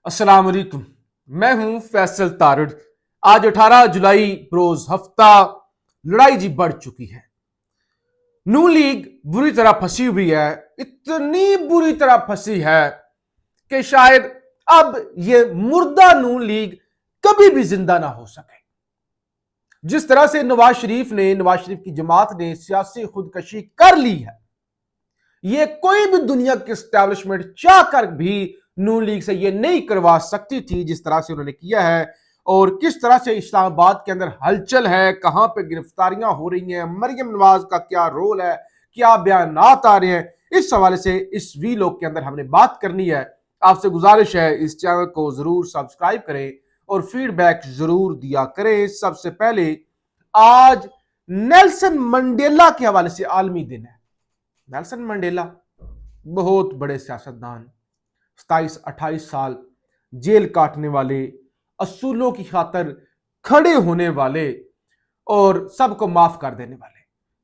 अस्सलाम वालेकुम। मैं हूं फैसल तारड़। आज 18 जुलाई रोज हफ्ता लड़ाई जी बढ़ चुकी है। नून लीग बुरी तरह फंसी हुई है, इतनी बुरी तरह फंसी है कि शायद अब ये मुर्दा नून लीग कभी भी जिंदा ना हो सके। जिस तरह से नवाज शरीफ की जमात ने सियासी खुदकशी कर ली है, ये कोई भी दुनिया की एस्टैब्लिशमेंट चाह कर भी नून लीग से ये नहीं करवा सकती थी जिस तरह से उन्होंने किया है। और किस तरह से इस्लामाबाद के अंदर हलचल है, कहां पे गिरफ्तारियां हो रही हैं, मरियम नवाज का क्या रोल है, क्या बयानात आ रहे हैं, इस हवाले से इस वीलॉग के अंदर हमने बात करनी है। आपसे गुजारिश है इस चैनल को जरूर सब्सक्राइब करें और फीडबैक जरूर दिया करें। सबसे पहले आज नेल्सन मंडेला के हवाले से आलमी दिन है। नेल्सन मंडेला बहुत बड़े सियासतदान, 27-28 साल जेल काटने वाले, असूलों की खातर खड़े होने वाले और सबको माफ कर देने वाले,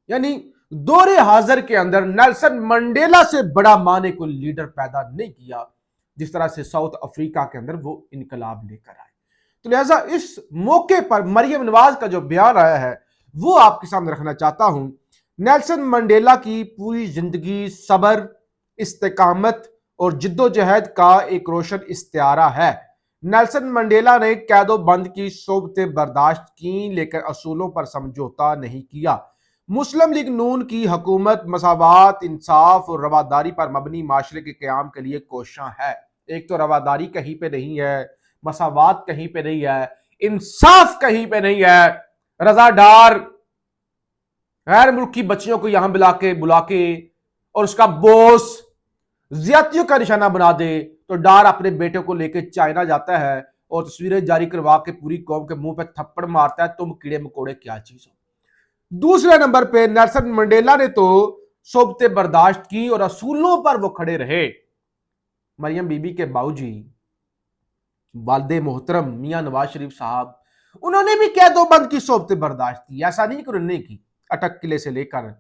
यानी दौरे हाजिर के अंदर नेल्सन मंडेला से बड़ा माने कोई लीडर पैदा नहीं किया जिस तरह से साउथ अफ्रीका के अंदर वो इनकलाब लेकर आए। तो लिहाजा इस मौके पर मरियम नवाज का जो बयान आया है वो आपके सामने रखना चाहता हूं। नेल्सन मंडेला की पूरी जिंदगी सब्र, इस्तेकामत और जिद्दोजहद का एक रोशन इस्तियारा है। नेल्सन मंडेला ने कैदो बंद की सोबतें बर्दाश्त की लेकर असूलों पर समझौता नहीं किया। मुस्लिम लीग नून की हुकूमत मसावात, इंसाफ और रवादारी पर मबनी माशरे के क़याम के लिए कोशां है। एक तो रवादारी कहीं पे नहीं है, मसावात कहीं पे नहीं है, इंसाफ कहीं पे नहीं है। रजादार गैर मुल्की बच्चियों को यहां बुला के और उसका बॉस ज्यादतियों का निशाना बना दे तो डार अपने बेटे को लेकर चाइना जाता है और तस्वीरें जारी करवा के पूरी कौम के मुंह पे थप्पड़ मारता है, तुम कीड़े मकोड़े क्या चीज हो। दूसरे नंबर पे नेल्सन मंडेला ने तो सोबतें बर्दाश्त की और असूलों पर वो खड़े रहे। मरियम बीबी के बाबूजी वालिद मोहतरम मियां नवाज शरीफ साहब, उन्होंने भी कैदो बंद की सोबतें बर्दाश्त की। ऐसा नहीं कि उन्होंने की, अटक किले से लेकर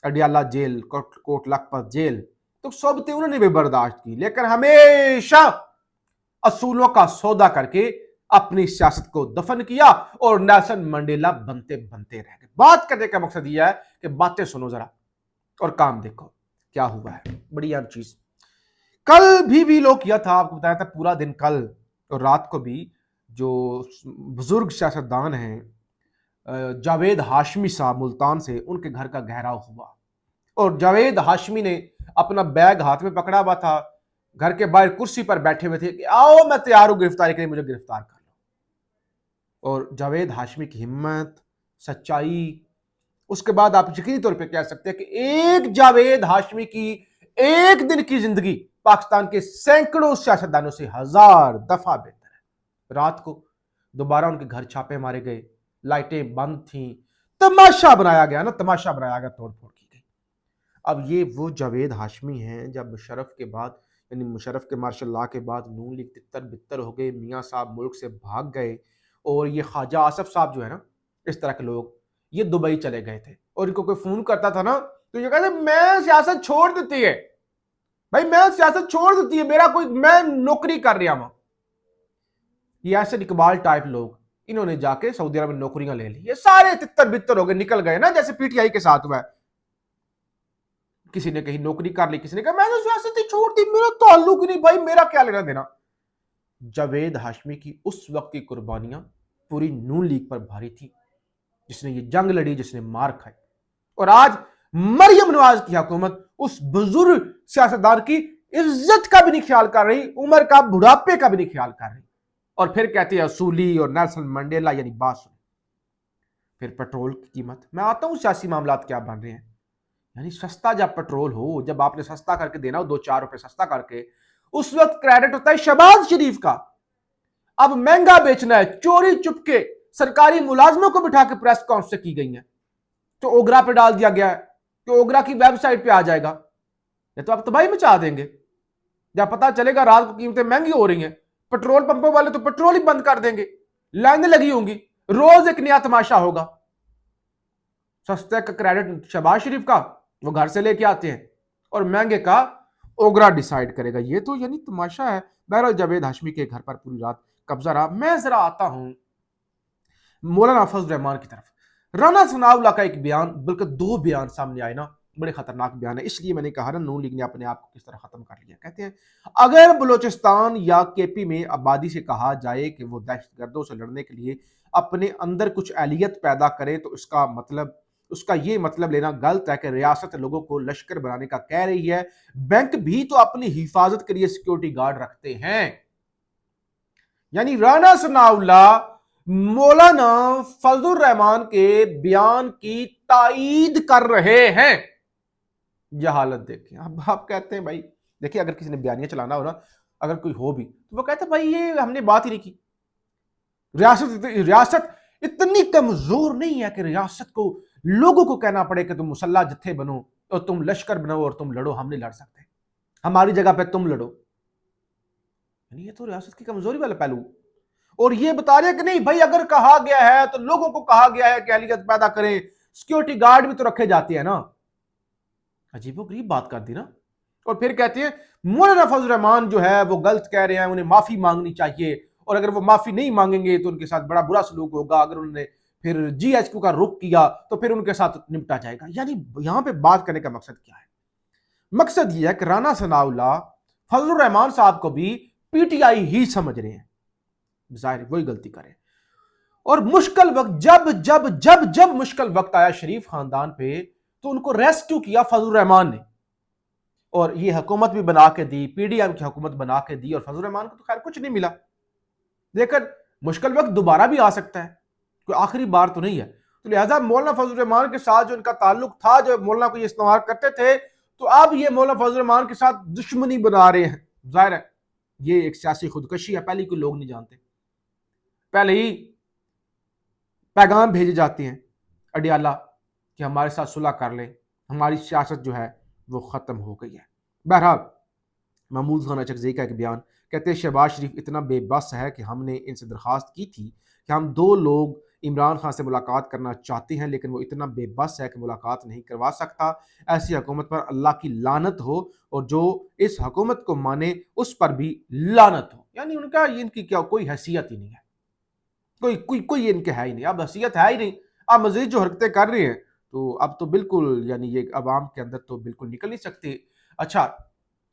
अडियाला जेल, कोट लखपत जेल, तो सोबतें उन्होंने भी बर्दाश्त की, लेकिन हमेशा असूलों का सौदा करके अपनी सियासत को दफन किया और नेल्सन मंडेला बनते बनते रह गए। बात करने का मकसद यह है कि बातें सुनो जरा और काम देखो क्या हुआ है। बड़ी अहम चीज कल भी लोग किया था, आपको बताया था पूरा दिन कल और रात को भी जो बुजुर्ग सियासतदान हैं जावेद हाशमी साहब मुल्तान से, उनके घर का घेराव हुआ और जावेद हाशमी ने अपना बैग हाथ में पकड़ा हुआ था, घर के बाहर कुर्सी पर बैठे हुए थे कि आओ मैं तैयार हूं गिरफ्तारी के लिए, मुझे गिरफ्तार कर लो। और जावेद हाशमी की हिम्मत, सच्चाई, उसके बाद आप यकीनी तौर पे कह सकते हैं कि एक जावेद हाशमी की एक दिन की जिंदगी पाकिस्तान के सैकड़ों सियासतदानों से 1000 दफा बेहतर है। रात को दोबारा उनके घर छापे मारे गए, लाइटें बंद थी, तमाशा बनाया गया ना, तमाशा बनाया गया, तोड़फोड़ की गई। अब ये वो जावेद हाशमी हैं जब मुशर्रफ के बाद, यानी मुशर्रफ के मार्शल लॉ के बाद नून लीग तितर बितर हो गए, मियाँ साहब मुल्क से भाग गए और ये ख्वाजा आसफ साहब जो है ना, इस तरह के लोग ये दुबई चले गए थे और इनको कोई फोन करता था ना तो ये कहते मैं सियासत छोड़ देती है, भाई मैं सियासत छोड़ देती है, मेरा कोई, मैं नौकरी कर रहा हूं। ये ऐसे इकबाल टाइप लोग, इन्होंने जाके सऊदी अरब में नौकरियां ले ली, ये सारे तितर बितर हो गए, निकल गए ना, जैसे पीटीआई के साथ हुआ है। किसी ने कहीं नौकरी कर ली, किसी ने कहा मैंने सियासत ही छोड़ दी, मेरा ताल्लुक ही नहीं, भाई मेरा क्या लेना देना। जावेद हाशमी की उस वक्त की कुर्बानियां पूरी नून लीग पर भारी थी, जिसने ये जंग लड़ी, जिसने मार खाई। और आज मरियम नवाज की हुकूमत उस बुजुर्ग सियासतदान की इज्जत का भी नहीं ख्याल कर रही, उम्र का, बुढ़ापे का भी नहीं ख्याल कर रही, और फिर कहती है असूली और नेल्सन मंडेला, यानी बात सुन। फिर पेट्रोल की कीमत, मैं आता हूं सियासी मामलात क्या बन रहे हैं, यानी सस्ता जब पेट्रोल हो, जब आपने सस्ता करके देना हो 2-4 रुपए सस्ता करके, उस वक्त क्रेडिट होता है शहबाज शरीफ का। अब महंगा बेचना है, चोरी चुपके सरकारी मुलाजमों को बिठा के प्रेस कॉन्फ्रेंस की गई है, तो ओगरा पे डाल दिया गया है कि ओगरा की वेबसाइट पे आ जाएगा, ये तो आप तबाही मचा देंगे। जब पता चलेगा रात को कीमतें महंगी हो रही हैं, पेट्रोल पंपों वाले तो पेट्रोल ही बंद कर देंगे, लाइनें लगी होंगी, रोज एक नया तमाशा होगा। सस्ते का क्रेडिट शहबाज शरीफ का वो घर से लेके आते हैं और महंगे का اوگرا ڈیسائیڈ کرے گا. یہ تو یعنی تماشا ہے. بہرحال جاوید ہاشمی کے گھر پر پوری رات قبضہ رہا. میں ذرا آتا ہوں مولانا فضل الرحمان کی طرف. رانا ثناء اللہ کا ایک بیان، بلکہ دو بیان سامنے آئے نا، بڑے خطرناک بیان ہے. اس لیے میں نے کہا نا نون لیگ نے اپنے آپ کو کس طرح ختم کر لیا. کہتے ہیں اگر بلوچستان یا کے پی میں آبادی سے کہا جائے کہ وہ دہشت گردوں سے لڑنے کے لیے اپنے اندر کچھ اہلیت پیدا کرے تو اس کا یہ مطلب لینا غلط ہے کہ ریاست لوگوں کو لشکر بنانے کا کہہ رہی ہے. بینک بھی تو اپنی حفاظت کے لیے سیکیورٹی گارڈ رکھتے ہیں. یعنی رانا ثناء اللہ مولانا فضل الرحمان کے بیان کی تائید کر رہے ہیں. یہ حالت دیکھیں. اب آپ کہتے ہیں بھائی دیکھیں، اگر کسی نے بیانیاں چلانا ہو نا، اگر کوئی ہو بھی تو وہ کہتے ہیں بھائی یہ ہم نے بات ہی نہیں کی. ریاست اتنی کمزور نہیں ہے کہ ریاست کو لوگوں کو کہنا پڑے کہ تم مسلح جتھے بنو اور تم لشکر بنو اور تم لڑو. ہم نہیں لڑ سکتے، ہماری جگہ پہ تم لڑو. یعنی یہ تو ریاست کی کمزوری والا پہلو. اور یہ بتا رہے کہ نہیں بھائی اگر کہا گیا ہے تو لوگوں کو کہا گیا ہے کہ اہلیت پیدا کریں، سیکیورٹی گارڈ بھی تو رکھے جاتے ہیں نا. عجیب و غریب بات کر دی نا. اور پھر کہتے ہیں مولانا فضل الرحمان جو ہے وہ غلط کہہ رہے ہیں، انہیں معافی مانگنی چاہیے، اور اگر وہ معافی نہیں مانگیں گے تو ان کے ساتھ بڑا برا سلوک ہوگا. اگر انہوں نے پھر جی ایچ کیو کا رخ کیا تو پھر ان کے ساتھ نمٹا جائے گا. یعنی یہاں پہ بات کرنے کا مقصد کیا ہے؟ مقصد یہ ہے کہ رانا ثناء اللہ فضل الرحمان صاحب کو بھی پی ٹی آئی ہی سمجھ رہے ہیں. ظاہر وہی غلطی کرے. اور مشکل وقت جب مشکل وقت آیا شریف خاندان پہ تو ان کو ریسکیو کیا فضل الرحمان نے، اور یہ حکومت بھی بنا کے دی، پی ڈی ایم کی حکومت بنا کے دی. اور فضل الرحمان کو تو خیر کچھ نہیں ملا، لیکن مشکل وقت دوبارہ بھی آ سکتا ہے، کوئی آخری بار تو نہیں ہے. تو لہٰذا مولانا فضل الرحمان کے ساتھ جو ان کا تعلق تھا، جو مولانا کو یہ استعمال کرتے تھے، تو اب یہ مولانا فضل الرحمان کے ساتھ دشمنی بنا رہے ہیں. ظاہر ہے یہ ایک سیاسی خودکشی ہے. پہلے کوئی لوگ نہیں جانتے، پہلے ہی پیغام بھیجے جاتے ہیں اڈیالہ کہ ہمارے ساتھ صلح کر لیں، ہماری سیاست جو ہے وہ ختم ہو گئی ہے. بہرحال محمود خان اچکزئی کا ایک بیان، کہتے ہیں شہباز شریف اتنا بے بس ہے کہ ہم نے ان سے درخواست کی تھی کہ ہم 2 لوگ عمران خان سے ملاقات کرنا چاہتے ہیں، لیکن وہ اتنا بے بس ہے کہ ملاقات نہیں کروا سکتا. ایسی حکومت پر اللہ کی لعنت ہو، اور جو اس حکومت کو مانے اس پر بھی لعنت ہو. یعنی ان کی کیا کوئی حیثیت ہی نہیں ہے، کوئی ان کے ہے ہی نہیں. اب حیثیت ہے ہی نہیں. اب مزید جو حرکتیں کر رہے ہیں تو اب تو بالکل یعنی یہ عوام کے اندر تو بالکل نکل نہیں سکتے. اچھا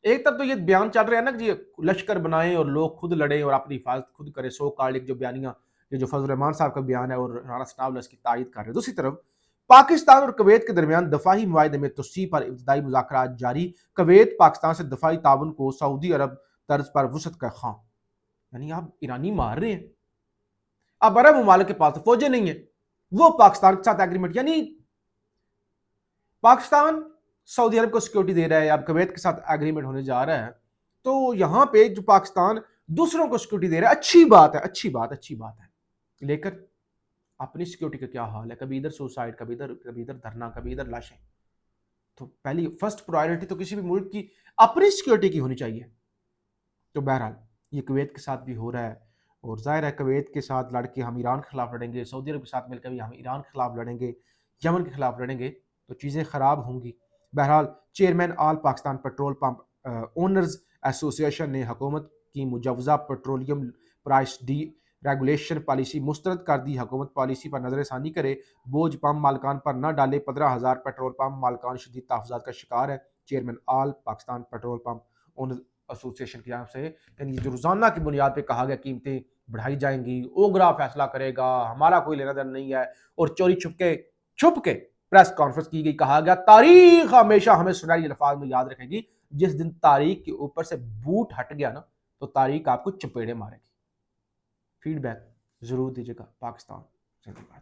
ایک طرف تو یہ بیان چل رہے ہیں نا کہ لشکر بنائیں اور لوگ خود لڑیں اور اپنی حفاظت خود کریں، سو کالڈ جو بیانیاں، یہ جو فضل الرحمان صاحب کا بیان ہے اور رانا ثناء اللہ اس کی تائید کر رہے ہیں. دوسری طرف پاکستان اور کویت کے درمیان دفاعی معاہدے میں توسیع پر ابتدائی مذاکرات جاری. کویت پاکستان سے دفاعی تعاون کو سعودی عرب طرز پر وسعت کا خواہاں. یعنی آپ ایرانی مار رہے ہیں. اب عرب ممالک کے پاس فوجیں نہیں ہیں، وہ پاکستان کے ساتھ ایگریمنٹ، یعنی پاکستان سعودی عرب کو سیکیورٹی دے رہا ہے، اب کویت کے ساتھ ایگریمنٹ ہونے جا رہا ہے. تو یہاں پہ جو پاکستان دوسروں کو سیکیورٹی دے رہا ہے، اچھی بات ہے. لیکن اپنی سیکیورٹی کا کیا حال ہے؟ کبھی ادھر سوسائڈ، کبھی ادھر دھرنا، کبھی ادھر لاشیں. تو پہلی فرسٹ پرائیورٹی تو کسی بھی ملک کی اپنی سیکیورٹی کی ہونی چاہیے. تو بہرحال یہ کویت کے ساتھ بھی ہو رہا ہے، اور ظاہر ہے کویت کے ساتھ لڑ کے ہم ایران کے خلاف لڑیں گے، سعودی عرب کے ساتھ مل کر بھی ہم ایران کے خلاف لڑیں گے، یمن کے خلاف لڑیں گے، تو چیزیں خراب ہوں گی. بہرحال چیئرمین آل پاکستان پیٹرول پمپ اونرز ایسوسی ایشن نے حکومت کی مجوزہ petroleum price D regulation policy مسترد کر دی. حکومت پالیسی پر نظر ثانی کرے، بوجھ پمپ مالکان پر نہ ڈالے. 15,000 پیٹرول پمپ مالکان شدید تحفظات کا شکار ہے. چیئرمین آل پاکستان پیٹرول پمپ اونرز ایسوسی ایشن کی جانب سے، یعنی جو روزانہ کی بنیاد پہ کہا گیا قیمتیں بڑھائی جائیں گی، اوگرا فیصلہ کرے گا، ہمارا کوئی لینا دینا نہیں ہے، اور چوری چھپ کے پریس کانفرنس کی گئی. کہا گیا تاریخ ہمیشہ ہمیں سنہری الفاظ میں یاد رکھے گی، جس دن تاریخ کے اوپر سے بوٹ ہٹ گیا نا تو تاریخ آپ کو چپیڑے مارے گی. فیڈ بیک ضرور دیجیے گا. پاکستان زندہ باد.